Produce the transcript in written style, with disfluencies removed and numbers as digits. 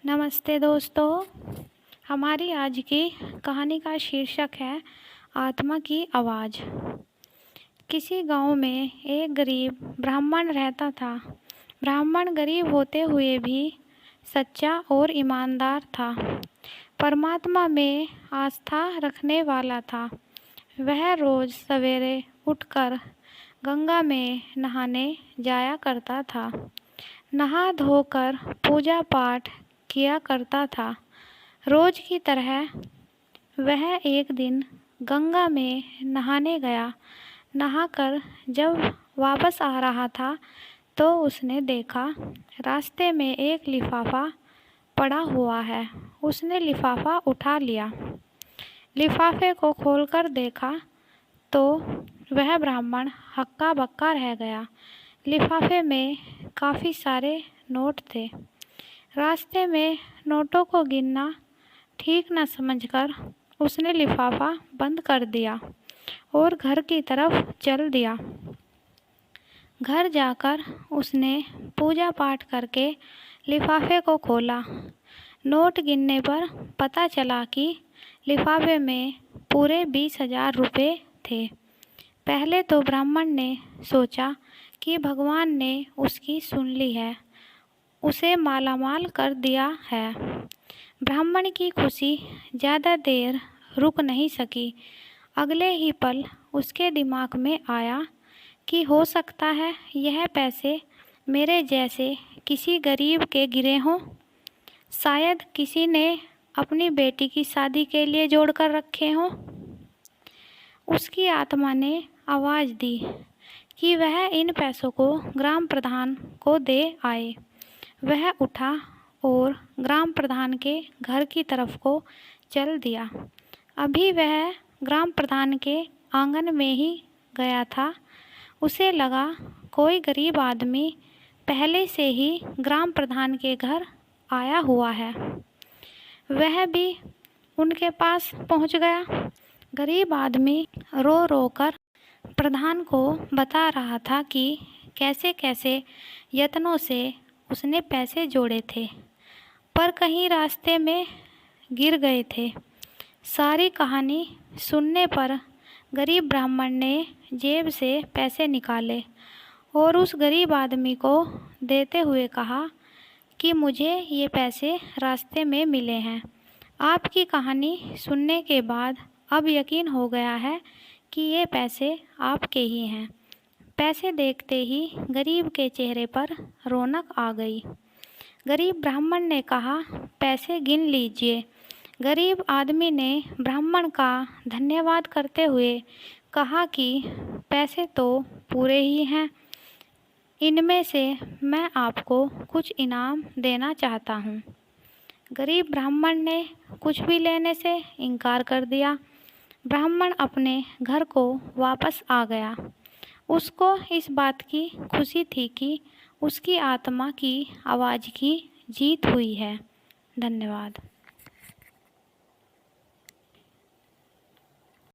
नमस्ते दोस्तों। हमारी आज की कहानी का शीर्षक है आत्मा की आवाज़। किसी गांव में एक गरीब ब्राह्मण रहता था। ब्राह्मण गरीब होते हुए भी सच्चा और ईमानदार था। परमात्मा में आस्था रखने वाला था। वह रोज़ सवेरे उठकर गंगा में नहाने जाया करता था। नहा धोकर पूजा पाठ किया करता था। रोज की तरह वह एक दिन गंगा में नहाने गया। नहाकर जब वापस आ रहा था तो उसने देखा रास्ते में एक लिफाफा पड़ा हुआ है। उसने लिफाफा उठा लिया। लिफाफे को खोलकर देखा तो वह ब्राह्मण हक्का बक्का रह गया। लिफाफे में काफ़ी सारे नोट थे। रास्ते में नोटों को गिनना ठीक न समझकर उसने लिफाफा बंद कर दिया और घर की तरफ चल दिया। घर जाकर उसने पूजा पाठ करके लिफाफे को खोला। नोट गिनने पर पता चला कि लिफाफे में पूरे 20,000 रुपये थे। पहले तो ब्राह्मण ने सोचा कि भगवान ने उसकी सुन ली है, उसे मालामाल कर दिया है। ब्राह्मण की खुशी ज़्यादा देर रुक नहीं सकी। अगले ही पल उसके दिमाग में आया कि हो सकता है यह पैसे मेरे जैसे किसी गरीब के गिरे हों। शायद किसी ने अपनी बेटी की शादी के लिए जोड़ कर रखे हों। उसकी आत्मा ने आवाज़ दी कि वह इन पैसों को ग्राम प्रधान को दे आए। वह उठा और ग्राम प्रधान के घर की तरफ को चल दिया। अभी वह ग्राम प्रधान के आंगन में ही गया था, उसे लगा कोई गरीब आदमी पहले से ही ग्राम प्रधान के घर आया हुआ है। वह भी उनके पास पहुंच गया। गरीब आदमी रो रो कर प्रधान को बता रहा था कि कैसे कैसे यत्नों से उसने पैसे जोड़े थे पर कहीं रास्ते में गिर गए थे। सारी कहानी सुनने पर गरीब ब्राह्मण ने जेब से पैसे निकाले और उस गरीब आदमी को देते हुए कहा कि मुझे ये पैसे रास्ते में मिले हैं। आपकी कहानी सुनने के बाद अब यकीन हो गया है कि ये पैसे आपके ही हैं। पैसे देखते ही गरीब के चेहरे पर रौनक आ गई। गरीब ब्राह्मण ने कहा, पैसे गिन लीजिए। गरीब आदमी ने ब्राह्मण का धन्यवाद करते हुए कहा कि पैसे तो पूरे ही हैं, इनमें से मैं आपको कुछ इनाम देना चाहता हूँ। गरीब ब्राह्मण ने कुछ भी लेने से इनकार कर दिया। ब्राह्मण अपने घर को वापस आ गया। उसको इस बात की खुशी थी कि उसकी आत्मा की आवाज़ की जीत हुई है। धन्यवाद।